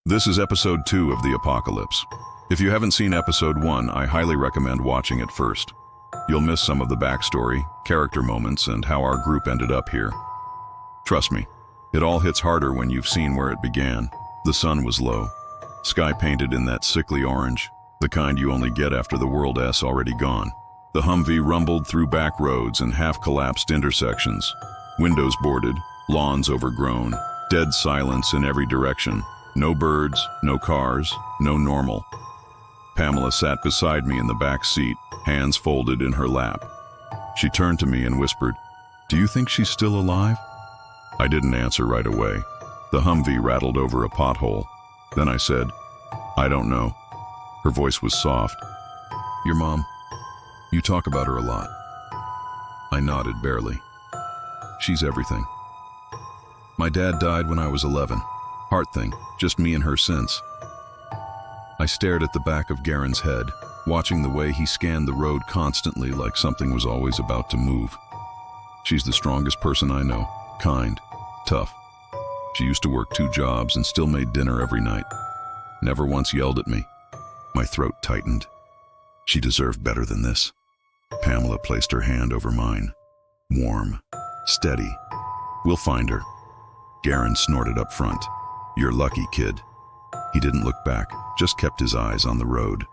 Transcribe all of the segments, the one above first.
This is episode 2 of The Apocalypse. If you haven't seen episode 1, I highly recommend watching it first. You'll miss some of the backstory, character moments, and how our group ended up here. Trust me, it all hits harder when you've seen where it began. The sun was low, sky painted in that sickly orange, the kind you only get after the World S already gone. The Humvee rumbled through back roads and half-collapsed intersections, windows boarded, lawns overgrown, dead silence in every direction. No birds, no cars, no normal. Pamela sat beside me in the back seat, hands folded in her lap. She turned to me and whispered, "Do you think she's still alive?" I didn't answer right away. The Humvee rattled over a pothole. Then I said, "I don't know." Her voice was soft. "Your mom, you talk about her a lot." I nodded barely. "She's everything. My dad died when I was 11. Heart thing, just me and her since." I stared at the back of Garen's head, watching the way he scanned the road constantly like something was always about to move. She's the strongest person I know, kind, tough. She used to work 2 jobs and still made dinner every night. Never once yelled at me. My throat tightened. She deserved better than this. Pamela placed her hand over mine. Warm, steady. "We'll find her." Garen snorted up front. "You're lucky, kid." He didn't look back, just kept his eyes on the road.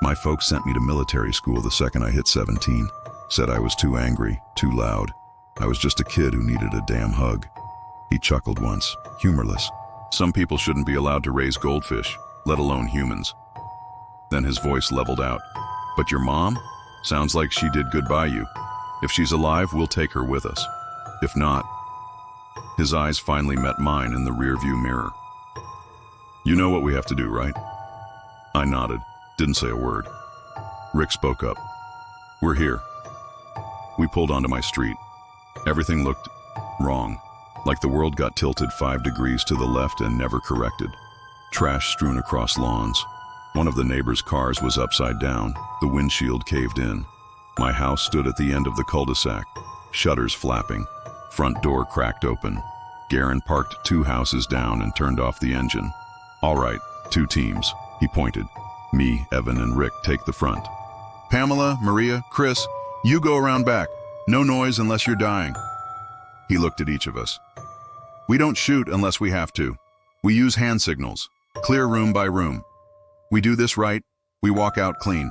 "My folks sent me to military school the second I hit 17. Said I was too angry, too loud. I was just a kid who needed a damn hug." He chuckled once, humorless. "Some people shouldn't be allowed to raise goldfish, let alone humans." Then his voice leveled out. "But your mom? Sounds like she did good by you. If she's alive, we'll take her with us. If not..." His eyes finally met mine in the rearview mirror. "You know what we have to do, right?" I nodded, didn't say a word. Rick spoke up. "We're here." We pulled onto my street. Everything looked wrong, like the world got tilted 5 degrees to the left and never corrected. Trash strewn across lawns. One of the neighbors' cars was upside down, the windshield caved in. My house stood at the end of the cul-de-sac, shutters flapping. Front door cracked open. Garen parked 2 houses down and turned off the engine. "All right, 2 teams," he pointed. "Me, Evan, and Rick take the front. Pamela, Maria, Chris, you go around back. No noise unless you're dying." He looked at each of us. "We don't shoot unless we have to. We use hand signals, clear room by room. We do this right, we walk out clean."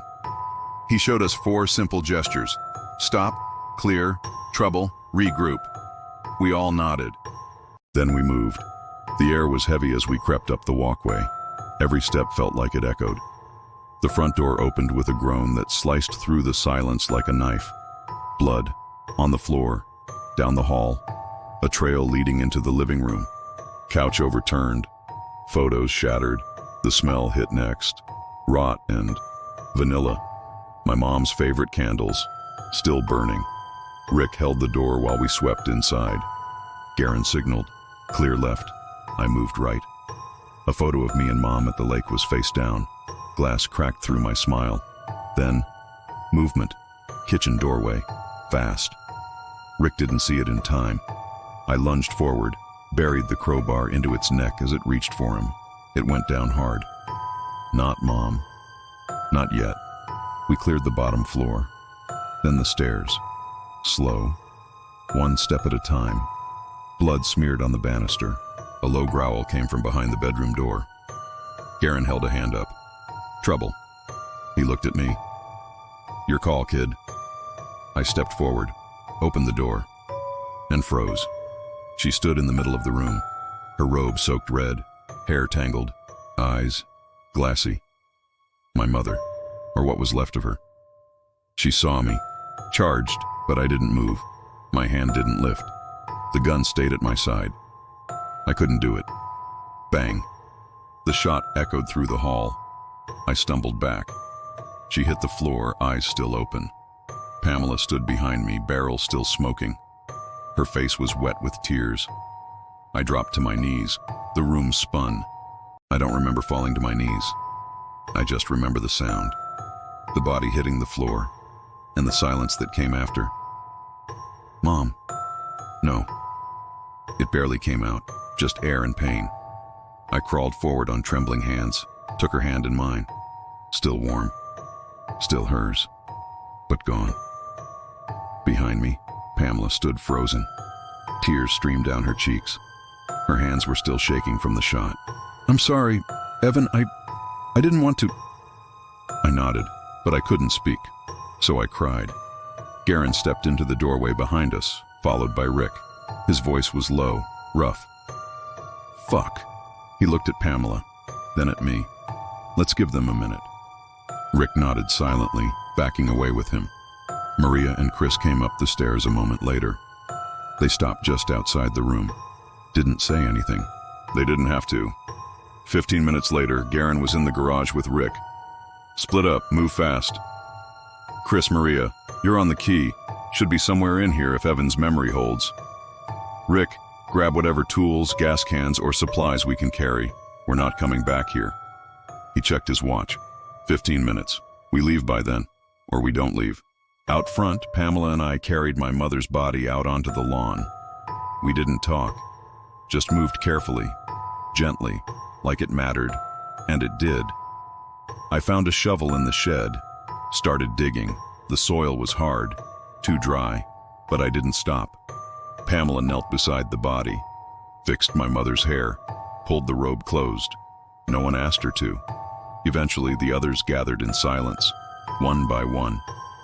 He showed us 4 simple gestures: stop, clear, trouble, regroup. We all nodded. Then we moved. The air was heavy as we crept up the walkway. Every step felt like it echoed. The front door opened with a groan that sliced through the silence like a knife. Blood, on the floor, down the hall, a trail leading into the living room. Couch overturned, photos shattered, the smell hit next. Rot and vanilla. My mom's favorite candles, still burning. Rick held the door while we swept inside. Garen signaled, "Clear left." I moved right. A photo of me and Mom at the lake was face down. Glass cracked through my smile. Then, movement. Kitchen doorway. Fast. Rick didn't see it in time. I lunged forward, buried the crowbar into its neck as it reached for him. It went down hard. Not Mom. Not yet. We cleared the bottom floor. Then the stairs. Slow. 1 step at a time. Blood smeared on the banister. A low growl came from behind the bedroom door. Garen held a hand up. "Trouble." He looked at me. "Your call, kid." I stepped forward, opened the door, and froze. She stood in the middle of the room, her robe soaked red, hair tangled, eyes glassy. My mother, or what was left of her. She saw me, charged, but I didn't move. My hand didn't lift. The gun stayed at my side. I couldn't do it. Bang. The shot echoed through the hall. I stumbled back. She hit the floor, eyes still open. Pamela stood behind me, barrel still smoking. Her face was wet with tears. I dropped to my knees. The room spun. I don't remember falling to my knees. I just remember the sound. The body hitting the floor, and the silence that came after. "Mom." "No." It barely came out, just air and pain. I crawled forward on trembling hands, took her hand in mine. Still warm. Still hers. But gone. Behind me, Pamela stood frozen. Tears streamed down her cheeks. Her hands were still shaking from the shot. "I'm sorry, Evan, I didn't want to." I nodded, but I couldn't speak, so I cried. Garen stepped into the doorway behind us, followed by Rick. His voice was low, rough. "Fuck." He looked at Pamela, then at me. "Let's give them a minute." Rick nodded silently, backing away with him. Maria and Chris came up the stairs a moment later. They stopped just outside the room. Didn't say anything. They didn't have to. 15 minutes later, Garen was in the garage with Rick. "Split up, move fast." "Chris, Maria, you're on the key. Should be somewhere in here if Evan's memory holds." "Rick, grab whatever tools, gas cans, or supplies we can carry. We're not coming back here." He checked his watch. 15 minutes. We leave by then, or we don't leave. Out front, Pamela and I carried my mother's body out onto the lawn. We didn't talk, just moved carefully, gently, like it mattered, and it did. I found a shovel in the shed, started digging. The soil was hard, too dry, but I didn't stop. Pamela knelt beside the body, fixed my mother's hair, pulled the robe closed. No one asked her to. Eventually, the others gathered in silence, one by one.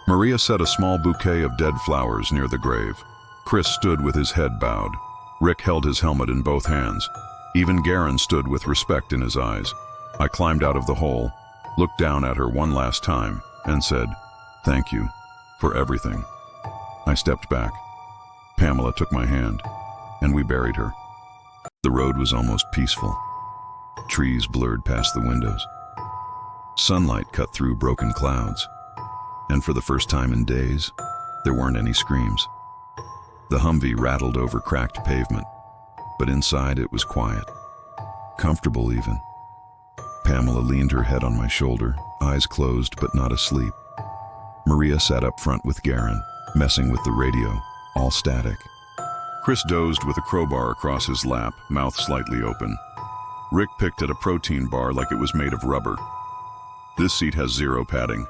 Maria set a small bouquet of dead flowers near the grave. Chris stood with his head bowed. Rick held his helmet in both hands. Even Garen stood with respect in his eyes. I climbed out of the hole, looked down at her one last time, and said, "Thank you for everything." I stepped back. Pamela took my hand, and we buried her. The road was almost peaceful. Trees blurred past the windows. Sunlight cut through broken clouds. And for the first time in days, there weren't any screams. The Humvee rattled over cracked pavement, but inside it was quiet. Comfortable even. Pamela leaned her head on my shoulder, eyes closed but not asleep. Maria sat up front with Garen, messing with the radio, all static. Chris dozed with a crowbar across his lap, mouth slightly open. Rick picked at a protein bar like it was made of rubber. "This seat has zero padding,"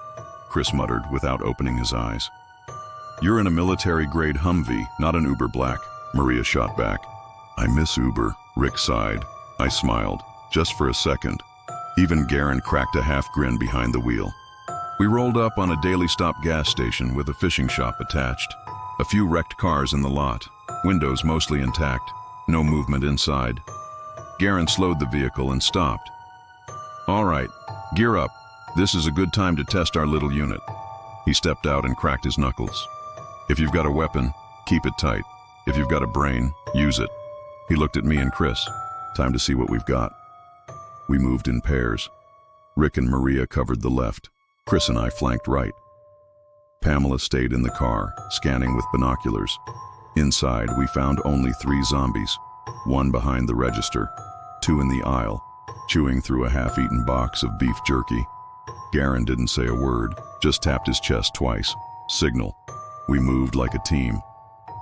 Chris muttered without opening his eyes. "You're in a military-grade Humvee, not an Uber Black," Maria shot back. "I miss Uber," Rick sighed. I smiled, just for a second. Even Garen cracked a half grin behind the wheel. We rolled up on a daily stop gas station with a fishing shop attached. A few wrecked cars in the lot, windows mostly intact, no movement inside. Garen slowed the vehicle and stopped. "All right, gear up. This is a good time to test our little unit." He stepped out and cracked his knuckles. "If you've got a weapon, keep it tight. If you've got a brain, use it." He looked at me and Chris. "Time to see what we've got." We moved in pairs. Rick and Maria covered the left. Chris and I flanked right. Pamela stayed in the car, scanning with binoculars. Inside, we found only 3 zombies, one behind the register, 2 in the aisle, chewing through a half-eaten box of beef jerky. Garen didn't say a word, just tapped his chest twice. Signal. We moved like a team.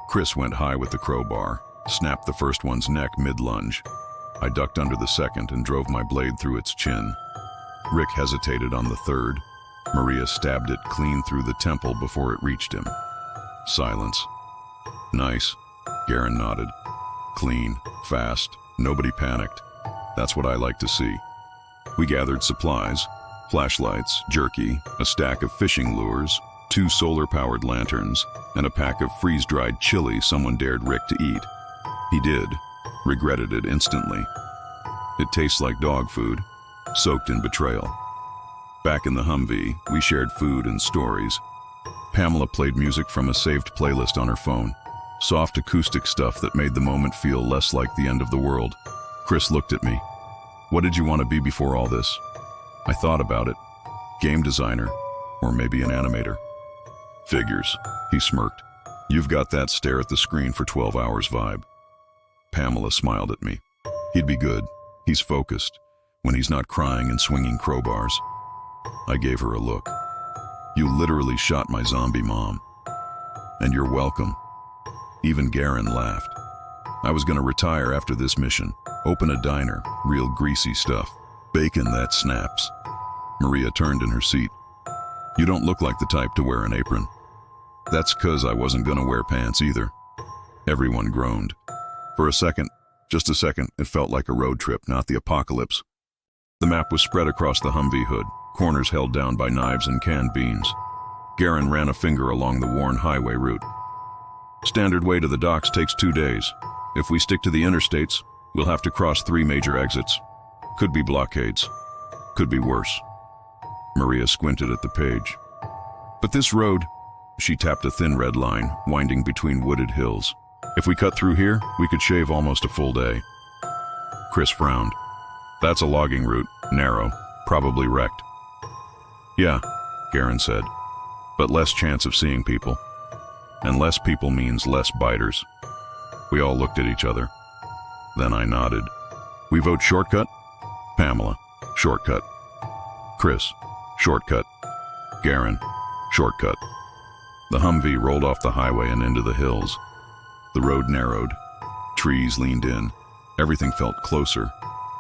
Chris went high with the crowbar, snapped the first one's neck mid-lunge. I ducked under the second and drove my blade through its chin. Rick hesitated on the third. Maria stabbed it clean through the temple before it reached him. Silence. "Nice," Garen nodded. "Clean, fast, nobody panicked. That's what I like to see." We gathered supplies, flashlights, jerky, a stack of fishing lures, 2 solar-powered lanterns, and a pack of freeze-dried chili someone dared Rick to eat. He did, regretted it instantly. It tastes like dog food, soaked in betrayal. Back in the Humvee, we shared food and stories. Pamela played music from a saved playlist on her phone, soft acoustic stuff that made the moment feel less like the end of the world. Chris looked at me. "What did you want to be before all this?" I thought about it. Game designer, or maybe an animator. "Figures," he smirked. "You've got that stare at the screen for 12 hours vibe." Pamela smiled at me. "He'd be good. He's focused, when he's not crying and swinging crowbars." I gave her a look. "You literally shot my zombie mom." "And you're welcome." Even Garen laughed. "I was going to retire after this mission. Open a diner, real greasy stuff. Bacon that snaps. Maria turned in her seat. You don't look like the type to wear an apron. That's 'cause I wasn't gonna wear pants either. Everyone groaned. For a second, just a second, it felt like a road trip, not the apocalypse. The map was spread across the Humvee hood, corners held down by knives and canned beans. Garen ran a finger along the worn highway route. Standard way to the docks takes 2 days. If we stick to the interstates, we'll have to cross 3 major exits. Could be blockades. Could be worse. Maria squinted at the page. But this road, she tapped a thin red line, winding between wooded hills. If we cut through here, we could shave almost a full day. Chris frowned. That's a logging route, narrow, probably wrecked. Yeah, Garen said, but less chance of seeing people. And less people means less biters. We all looked at each other. Then I nodded. We vote shortcut? Pamela, shortcut. Chris, shortcut. Garen, shortcut. The Humvee rolled off the highway and into the hills. The road narrowed. Trees leaned in. Everything felt closer,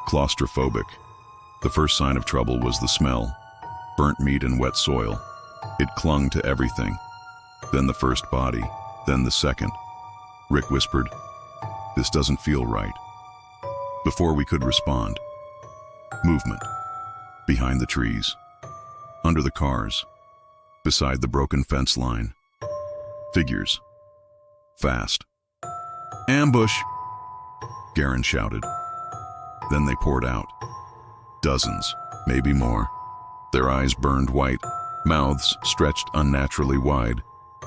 claustrophobic. The first sign of trouble was the smell. Burnt meat and wet soil. It clung to everything. Then the first body, then the second. Rick whispered, "This doesn't feel right." Before we could respond, movement. Behind the trees. Under the cars. Beside the broken fence line. Figures. Fast. Ambush! Garen shouted. Then they poured out. Dozens, maybe more. Their eyes burned white, mouths stretched unnaturally wide,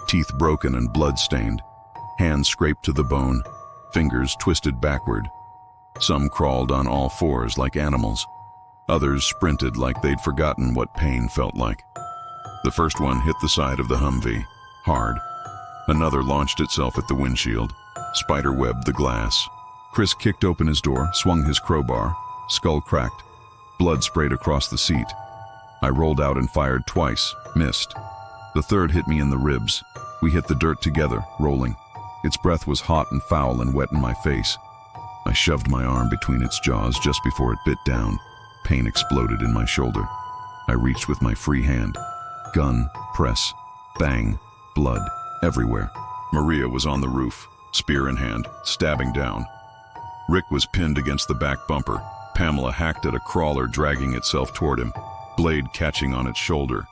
teeth broken and blood-stained, hands scraped to the bone, fingers twisted backward. Some crawled on all fours like animals. Others sprinted like they'd forgotten what pain felt like. The first one hit the side of the Humvee, hard. Another launched itself at the windshield, spider-webbed the glass. Chris kicked open his door, swung his crowbar, skull cracked. Blood sprayed across the seat. I rolled out and fired twice, missed. The third hit me in the ribs. We hit the dirt together, rolling. Its breath was hot and foul and wet in my face. I shoved my arm between its jaws just before it bit down. Pain exploded in my shoulder. I reached with my free hand. Gun, press, bang, blood, everywhere. Maria was on the roof, spear in hand, stabbing down. Rick was pinned against the back bumper. Pamela hacked at a crawler dragging itself toward him, blade catching on its shoulder.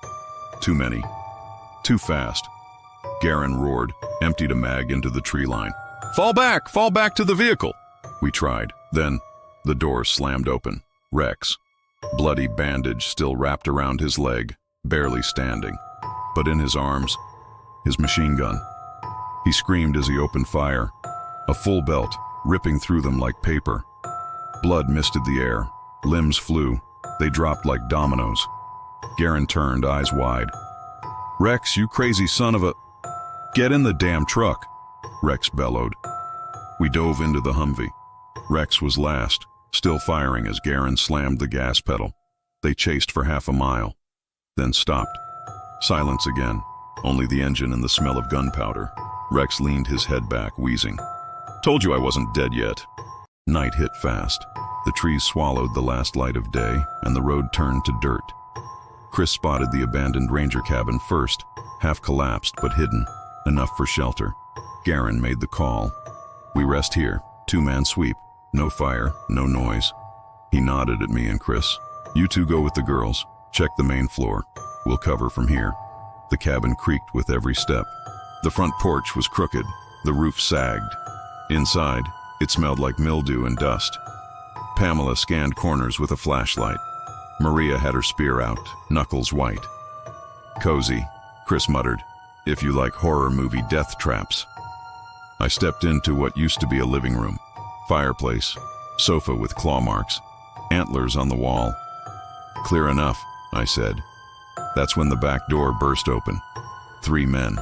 Too many. Too fast. Garen roared, emptied a mag into the tree line. Fall back to the vehicle! We tried. Then, the door slammed open. Rex. Bloody bandage still wrapped around his leg, barely standing. But in his arms, his machine gun. He screamed as he opened fire. A full belt, ripping through them like paper. Blood misted the air. Limbs flew. They dropped like dominoes. Garen turned, eyes wide. Rex, you crazy son of a... Get in the damn truck, Rex bellowed. We dove into the Humvee. Rex was last, still firing as Garen slammed the gas pedal. They chased for half a mile, then stopped. Silence again, only the engine and the smell of gunpowder. Rex leaned his head back, wheezing. Told you I wasn't dead yet. Night hit fast. The trees swallowed the last light of day, and the road turned to dirt. Chris spotted the abandoned ranger cabin first, half collapsed but hidden, enough for shelter. Garen made the call. We rest here, 2-man sweep. No fire, no noise. He nodded at me and Chris. You two go with the girls. Check the main floor. We'll cover from here. The cabin creaked with every step. The front porch was crooked. The roof sagged. Inside, it smelled like mildew and dust. Pamela scanned corners with a flashlight. Maria had her spear out, knuckles white. Cozy, Chris muttered, if you like horror movie death traps. I stepped into what used to be a living room. Fireplace, sofa with claw marks, antlers on the wall. Clear enough, I said. That's when the back door burst open. 3 men.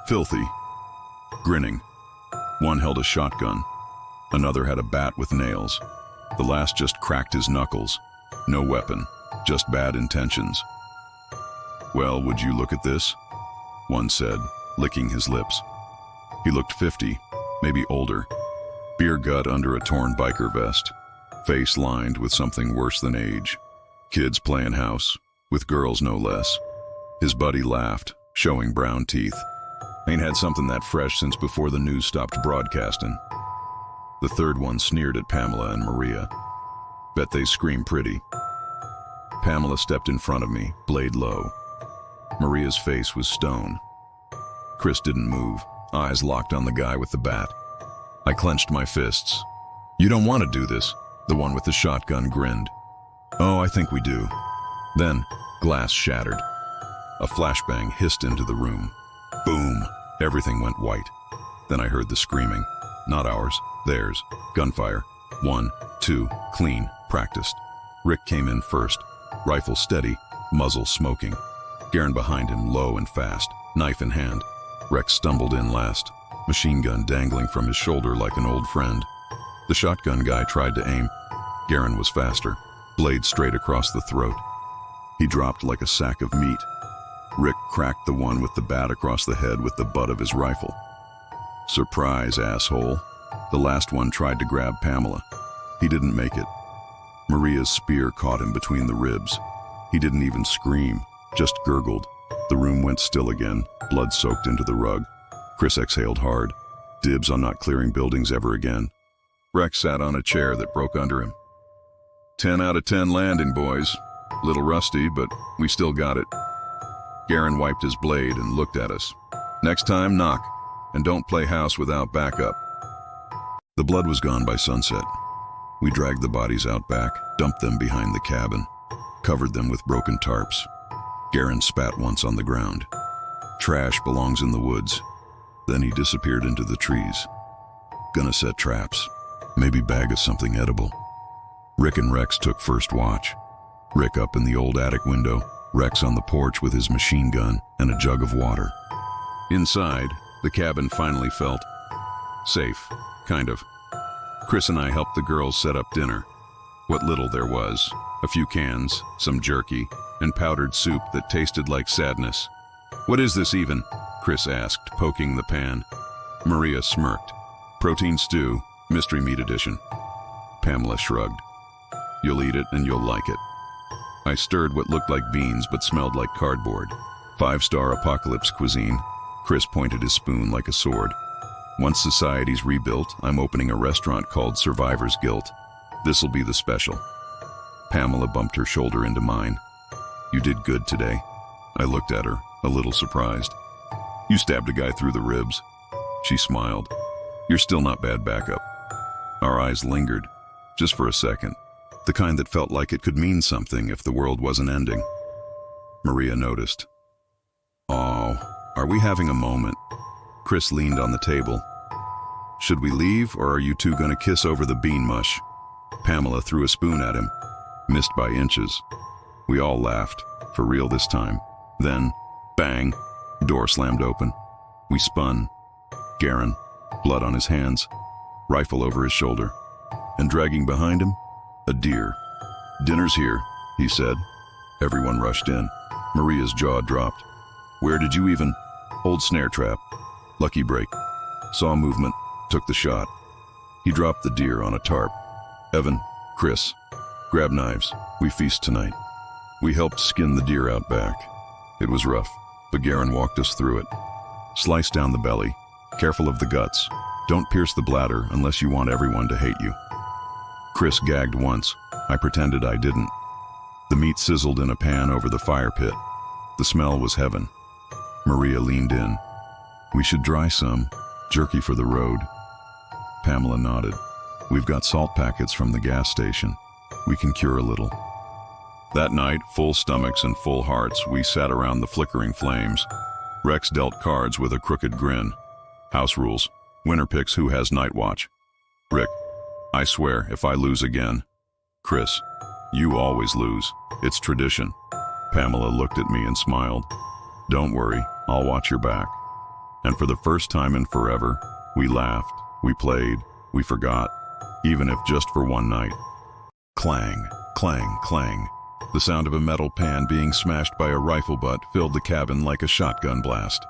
Filthy. Grinning. One held a shotgun. Another had a bat with nails. The last just cracked his knuckles. No weapon, just bad intentions. Well, would you look at this? One said, licking his lips. He looked 50, maybe older. Beer gut under a torn biker vest. face lined with something worse than age. Kids playing house, with girls no less. His buddy laughed, showing brown teeth. Ain't had something that fresh since before the news stopped broadcasting. The third one sneered at Pamela and Maria. Bet they scream pretty. Pamela stepped in front of me, blade low. Maria's face was stone. Chris didn't move, eyes locked on the guy with the bat. I clenched my fists. You don't want to do this, the one with the shotgun grinned. Oh, I think we do. Then, glass shattered. A flashbang hissed into the room. Boom! Everything went white. Then I heard the screaming. Not ours, theirs. Gunfire. 1, 2, clean, practiced. Rick came in first, rifle steady, muzzle smoking. Garen behind him, low and fast, knife in hand. Rex stumbled in last, machine gun dangling from his shoulder like an old friend. The shotgun guy tried to aim. Garen was faster, blade straight across the throat. He dropped like a sack of meat. Rick cracked the one with the bat across the head with the butt of his rifle. Surprise, asshole. The last one tried to grab Pamela. He didn't make it. Maria's spear caught him between the ribs. He didn't even scream, just gurgled. The room went still again, blood soaked into the rug. Chris exhaled hard. Dibs on not clearing buildings ever again. Rex sat on a chair that broke under him. 10 out of 10 landing, boys. Little rusty, but we still got it. Garen wiped his blade and looked at us. Next time, knock, and don't play house without backup. The blood was gone by sunset. We dragged the bodies out back, dumped them behind the cabin, covered them with broken tarps. Garen spat once on the ground. Trash belongs in the woods. Then he disappeared into the trees. Gonna set traps. Maybe bag us something edible. Rick and Rex took first watch. Rick up in the old attic window, Rex on the porch with his machine gun and a jug of water. Inside, the cabin finally felt safe, kind of. Chris and I helped the girls set up dinner. What little there was, a few cans, some jerky, and powdered soup that tasted like sadness. What is this even? Chris asked, poking the pan. Maria smirked. Protein stew, mystery meat edition. Pamela shrugged. You'll eat it and you'll like it. I stirred what looked like beans but smelled like cardboard. 5-star apocalypse cuisine. Chris pointed his spoon like a sword. Once society's rebuilt, I'm opening a restaurant called Survivor's Guilt. This'll be the special. Pamela bumped her shoulder into mine. You did good today. I looked at her, a little surprised. You stabbed a guy through the ribs. She smiled. You're still not bad backup. Our eyes lingered, just for a second. The kind that felt like it could mean something if the world wasn't ending. Maria noticed. Oh, are we having a moment? Chris leaned on the table. Should we leave, or are you two gonna kiss over the bean mush? Pamela threw a spoon at him, missed by inches. We all laughed, for real this time. Then, bang, door slammed open. We spun. Garen, blood on his hands, rifle over his shoulder, and dragging behind him, a deer. Dinner's here, he said. Everyone rushed in. Maria's jaw dropped. Where did you even? Old snare trap. Lucky break. Saw movement, took the shot. He dropped the deer on a tarp. Evan, Chris, grab knives. We feast tonight. We helped skin the deer out back. It was rough, but Garen walked us through it. Slice down the belly. Careful of the guts. Don't pierce the bladder unless you want everyone to hate you. Chris gagged once. I pretended I didn't. The meat sizzled in a pan over the fire pit. The smell was heaven. Maria leaned in. We should dry some. Jerky for the road. Pamela nodded. We've got salt packets from the gas station. We can cure a little. That night, full stomachs and full hearts, we sat around the flickering flames. Rex dealt cards with a crooked grin. House rules. Winner picks who has night watch. Rick, I swear, if I lose again. Chris, you always lose. It's tradition. Pamela looked at me and smiled. Don't worry, I'll watch your back. And for the first time in forever, we laughed, we played, we forgot, even if just for one night. Clang, clang, clang. The sound of a metal pan being smashed by a rifle butt filled the cabin like a shotgun blast.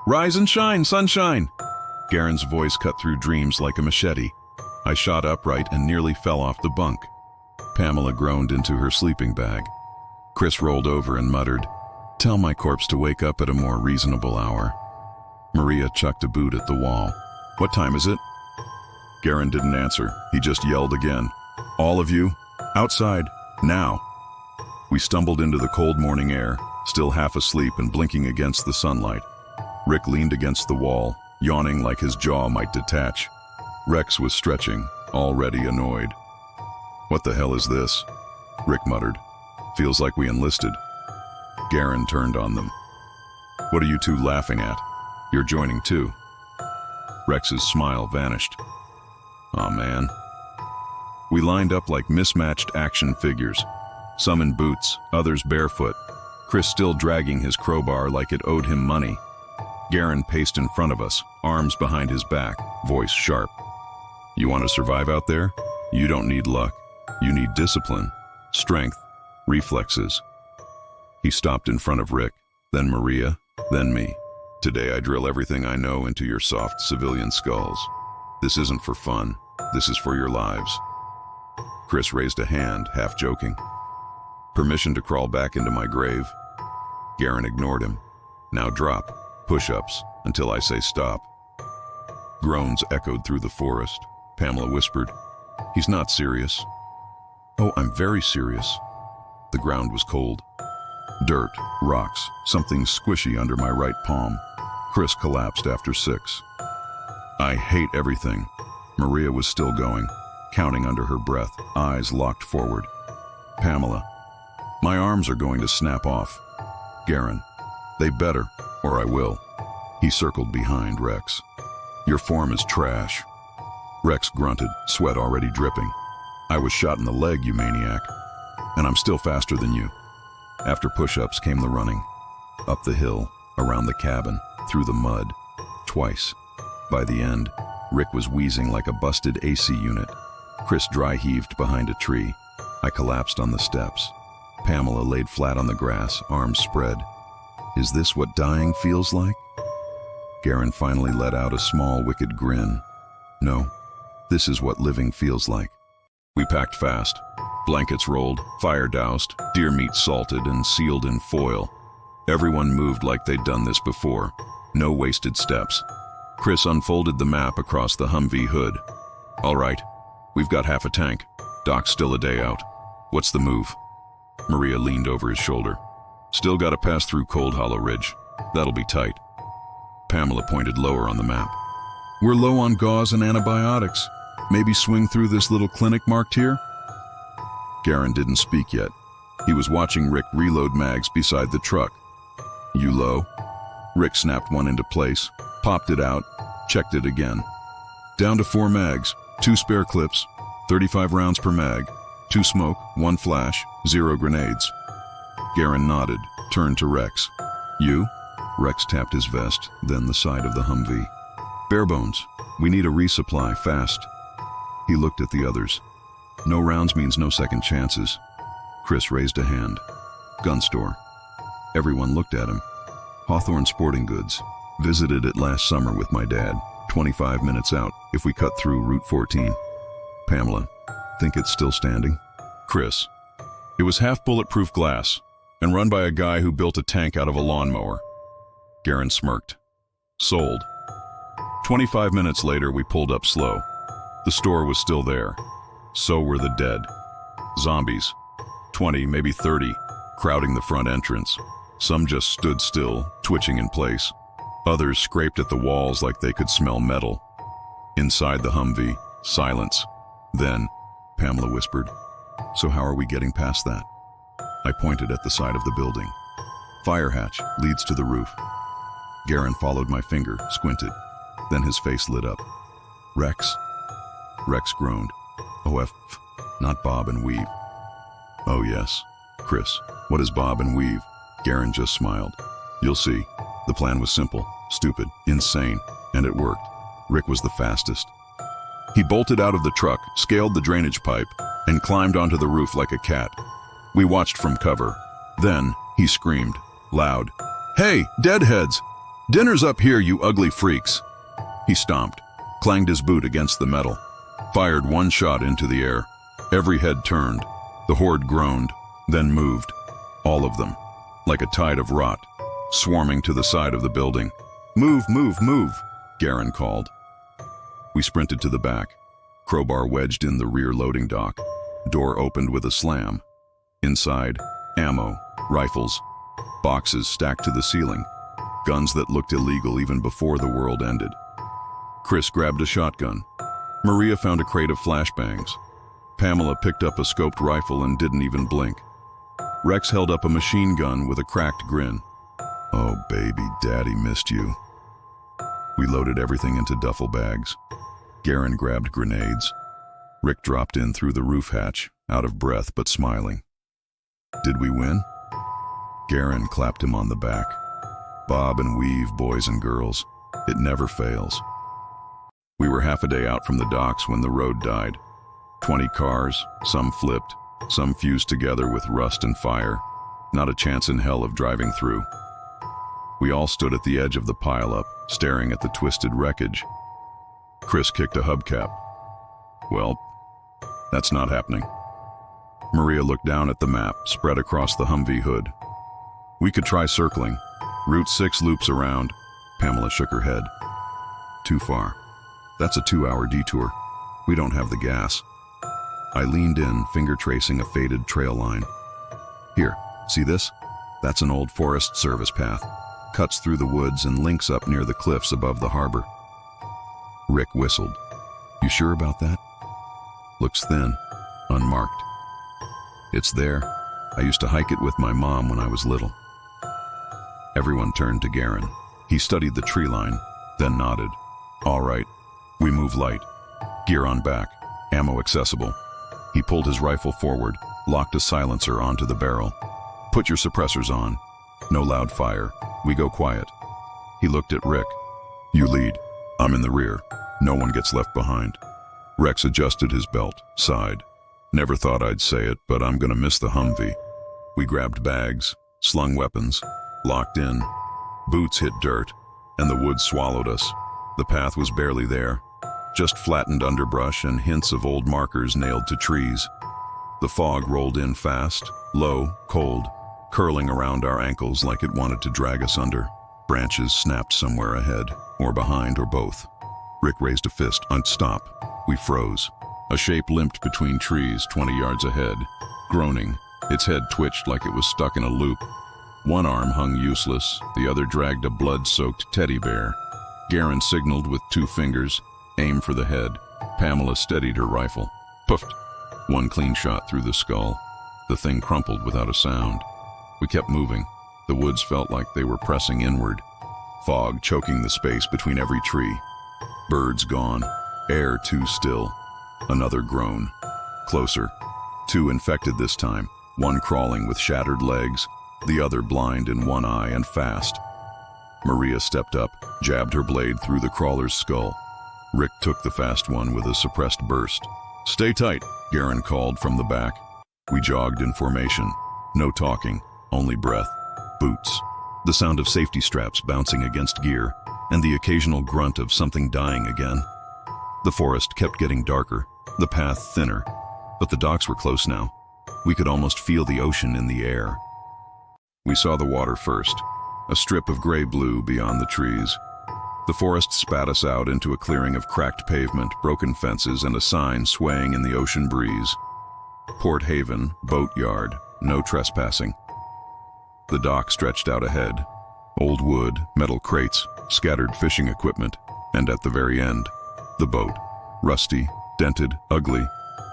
Rise and shine, sunshine! Garen's voice cut through dreams like a machete. I shot upright and nearly fell off the bunk. Pamela groaned into her sleeping bag. Chris rolled over and muttered, "Tell my corpse to wake up at a more reasonable hour." Maria chucked a boot at the wall. "What time is it?" Garen didn't answer. He just yelled again, "All of you, outside, now." We stumbled into the cold morning air, still half asleep and blinking against the sunlight. Rick leaned against the wall, yawning like his jaw might detach. Rex was stretching, already annoyed. "What the hell is this?" Rick muttered. "Feels like we enlisted." Garen turned on them. "What are you two laughing at? You're joining too." Rex's smile vanished. "Aw, man." We lined up like mismatched action figures, some in boots, others barefoot, Chris still dragging his crowbar like it owed him money. Garen paced in front of us, arms behind his back, voice sharp. "You want to survive out there? You don't need luck. You need discipline, strength, reflexes." He stopped in front of Rick, then Maria, then me. "Today I drill everything I know into your soft civilian skulls. This isn't for fun. This is for your lives." Chris raised a hand, half joking. "Permission to crawl back into my grave?" Garen ignored him. "Now drop. Push-ups, until I say stop." Groans echoed through the forest. Pamela whispered, "He's not serious." "Oh, I'm very serious." The ground was cold. Dirt, rocks, something squishy under my right palm. Chris collapsed after 6. "I hate everything." Maria was still going, counting under her breath, eyes locked forward. Pamela, "My arms are going to snap off." Garen, "They better, or I will." He circled behind Rex. "Your form is trash." Rex grunted, sweat already dripping. "I was shot in the leg, you maniac. And I'm still faster than you." After push-ups came the running. Up the hill, around the cabin, through the mud. Twice. By the end, Rick was wheezing like a busted AC unit. Chris dry-heaved behind a tree. I collapsed on the steps. Pamela laid flat on the grass, arms spread. "Is this what dying feels like?" Garen finally let out a small, wicked grin. "No, this is what living feels like." We packed fast. Blankets rolled, fire doused, deer meat salted and sealed in foil. Everyone moved like they'd done this before. No wasted steps. Chris unfolded the map across the Humvee hood. "All right, we've got half a tank. Doc's still a day out. What's the move?" Maria leaned over his shoulder. "Still gotta pass through Cold Hollow Ridge. That'll be tight." Pamela pointed lower on the map. "We're low on gauze and antibiotics. Maybe swing through this little clinic marked here?" Garen didn't speak yet. He was watching Rick reload mags beside the truck. "You low?" Rick snapped one into place, popped it out, checked it again. "Down to 4 mags, 2 spare clips, 35 rounds per mag, 2 smoke, 1 flash, 0 grenades." Garen nodded, turned to Rex. "You?" Rex tapped his vest, then the side of the Humvee. "Bare bones. We need a resupply, fast." He looked at the others. "No rounds means no second chances." Chris raised a hand. "Gun store." Everyone looked at him. "Hawthorne Sporting Goods. Visited it last summer with my dad. 25 minutes out, if we cut through Route 14. Pamela, think it's still standing? Chris, it was half bulletproof glass and run by a guy who built a tank out of a lawnmower. Garen smirked. Sold. 25 minutes later, we pulled up slow. The store was still there. So were the dead. Zombies. 20, maybe 30, crowding the front entrance. Some just stood still, twitching in place. Others scraped at the walls like they could smell metal. Inside the Humvee, silence. Then, Pamela whispered, "So how are we getting past that?" I pointed at the side of the building. "Fire hatch leads to the roof." Garen followed my finger, squinted. Then his face lit up. "Rex?" Rex groaned. "OF, not bob and weave." "Oh yes." "Chris, what is bob and weave?" Garen just smiled. "You'll see. The plan was simple, stupid, insane, and it worked. Rick was the fastest. He bolted out of the truck, scaled the drainage pipe, and climbed onto the roof like a cat. We watched from cover. Then, he screamed, loud, "Hey, deadheads! Dinner's up here, you ugly freaks!" He stomped, clanged his boot against the metal, fired one shot into the air. Every head turned. The horde groaned, then moved. All of them, like a tide of rot, swarming to the side of the building. "Move, move, move," Garen called. We sprinted to the back, crowbar wedged in the rear loading dock. Door opened with a slam. Inside, ammo, rifles, boxes stacked to the ceiling, guns that looked illegal even before the world ended. Chris grabbed a shotgun. Maria found a crate of flashbangs. Pamela picked up a scoped rifle and didn't even blink. Rex held up a machine gun with a cracked grin. "Oh, baby, Daddy missed you." We loaded everything into duffel bags. Garen grabbed grenades. Rick dropped in through the roof hatch, out of breath but smiling. Did we win? Garen clapped him on the back. Bob and weave, boys and girls. It never fails. We were half a day out from the docks when the road died. 20 cars, some flipped, some fused together with rust and fire. Not a chance in hell of driving through. We all stood at the edge of the pileup, staring at the twisted wreckage. Chris kicked a hubcap. "Well, that's not happening." Maria looked down at the map, spread across the Humvee hood. "We could try circling. Route 6 loops around." Pamela shook her head. "Too far. That's a 2-hour detour. We don't have the gas." I leaned in, finger tracing a faded trail line. "Here, see this? That's an old Forest Service path. Cuts through the woods and links up near the cliffs above the harbor." Rick whistled. "You sure about that?" "Looks thin, unmarked." "It's there. I used to hike it with my mom when I was little." Everyone turned to Garen. He studied the tree line, then nodded. "All right, we move light. Gear on back, ammo accessible." He pulled his rifle forward, locked a silencer onto the barrel. "Put your suppressors on. No loud fire. We go quiet." He looked at Rick. "You lead. I'm in the rear. No one gets left behind." Rex adjusted his belt, sighed. "Never thought I'd say it, but I'm gonna miss the Humvee." We grabbed bags, slung weapons, locked in. Boots hit dirt, and the woods swallowed us. The path was barely there, just flattened underbrush and hints of old markers nailed to trees. The fog rolled in fast, low, cold, curling around our ankles like it wanted to drag us under. Branches snapped somewhere ahead, or behind, or both. Rick raised a fist. "Stop." We froze. A shape limped between trees 20 yards ahead, groaning. Its head twitched like it was stuck in a loop. One arm hung useless, the other dragged a blood-soaked teddy bear. Garen signaled with 2 fingers, "Aim for the head." Pamela steadied her rifle. Puffed. One clean shot through the skull. The thing crumpled without a sound. We kept moving. The woods felt like they were pressing inward. Fog choking the space between every tree. Birds gone. Air too still. Another groan. Closer. 2 infected this time. One crawling with shattered legs, the other blind in one eye and fast. Maria stepped up, jabbed her blade through the crawler's skull. Rick took the fast one with a suppressed burst. "Stay tight," Garen called from the back. We jogged in formation. No talking, only breath. Boots. The sound of safety straps bouncing against gear, and the occasional grunt of something dying again. The forest kept getting darker, the path thinner, but the docks were close now. We could almost feel the ocean in the air. We saw the water first, a strip of gray-blue beyond the trees. The forest spat us out into a clearing of cracked pavement, broken fences, and a sign swaying in the ocean breeze. Port Haven, boat yard, no trespassing. The dock stretched out ahead. Old wood, metal crates, scattered fishing equipment, and at the very end, the boat. Rusty, dented, ugly,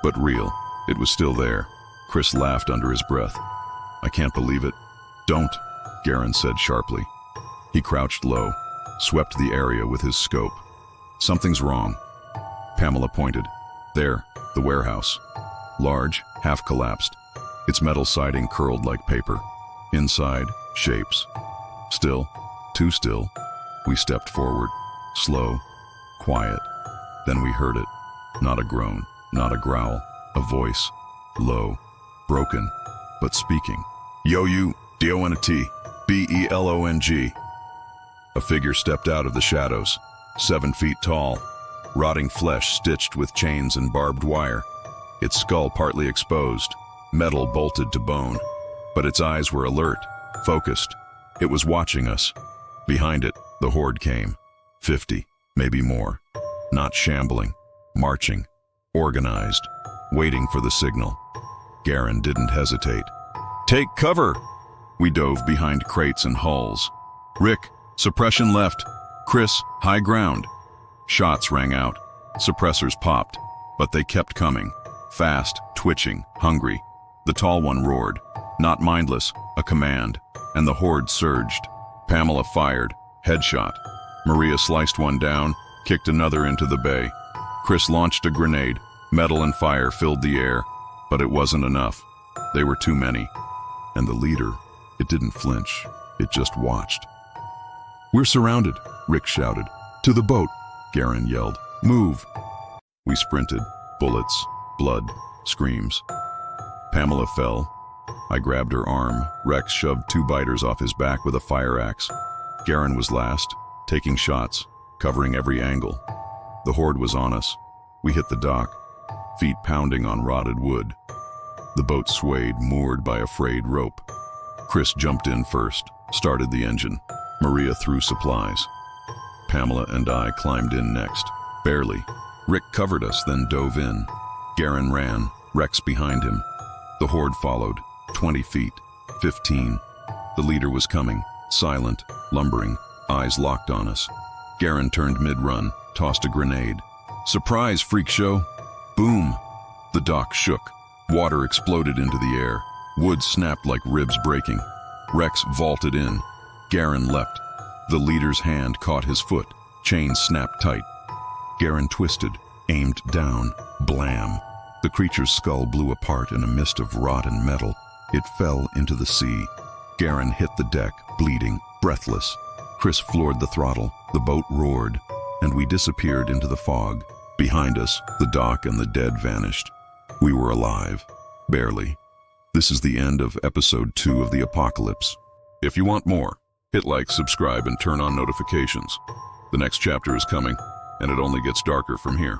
but real. It was still there. Chris laughed under his breath. "I can't believe it." "Don't," Garen said sharply. He crouched low, swept the area with his scope. "Something's wrong." Pamela pointed. "There, the warehouse. Large, half collapsed. Its metal siding curled like paper. Inside, shapes. Still, too still." We stepped forward, slow, quiet. Then we heard it. Not a groan, not a growl, a voice, low, broken, but speaking. "Yo you, D-O-N-T, B-E-L-O-N-G." A figure stepped out of the shadows, 7 feet tall, rotting flesh stitched with chains and barbed wire, its skull partly exposed. metal bolted to bone. But its eyes were alert, focused. It was watching us. Behind it, the horde came. 50, maybe more. Not shambling, marching, organized, waiting for the signal. Garen didn't hesitate. "Take cover!" We dove behind crates and hulls. "Rick, suppression left. Chris, high ground." Shots rang out. Suppressors popped, but they kept coming. Fast, twitching, hungry. The tall one roared. Not mindless, a command. And the horde surged. Pamela fired. Headshot. Maria sliced one down, kicked another into the bay. Chris launched a grenade. Metal and fire filled the air. But it wasn't enough. They were too many. And the leader, it didn't flinch. It just watched. "We're surrounded," Rick shouted. "To the boat," Garen yelled. "Move." We sprinted. Bullets, blood, screams. Pamela fell. I grabbed her arm. Rex shoved 2 biters off his back with a fire axe. Garen was last, taking shots, covering every angle. The horde was on us. We hit the dock, feet pounding on rotted wood. The boat swayed, moored by a frayed rope. Chris jumped in first, started the engine. Maria threw supplies. Pamela and I climbed in next, barely. Rick covered us, then dove in. Garen ran, Rex behind him. The horde followed, 20 feet, 15. The leader was coming, silent, lumbering, eyes locked on us. Garen turned mid-run, tossed a grenade. "Surprise, freak show!" Boom! The dock shook. Water exploded into the air. Wood snapped like ribs breaking. Rex vaulted in. Garen leapt. The leader's hand caught his foot. Chains snapped tight. Garen twisted, aimed down. Blam! The creature's skull blew apart in a mist of rotten metal. It fell into the sea. Garen hit the deck, bleeding, breathless. Chris floored the throttle. The boat roared, and we disappeared into the fog. Behind us, the dock and the dead vanished. We were alive. Barely. This is the end of episode 2 of The Apocalypse. If you want more, hit like, subscribe, and turn on notifications. The next chapter is coming, and it only gets darker from here.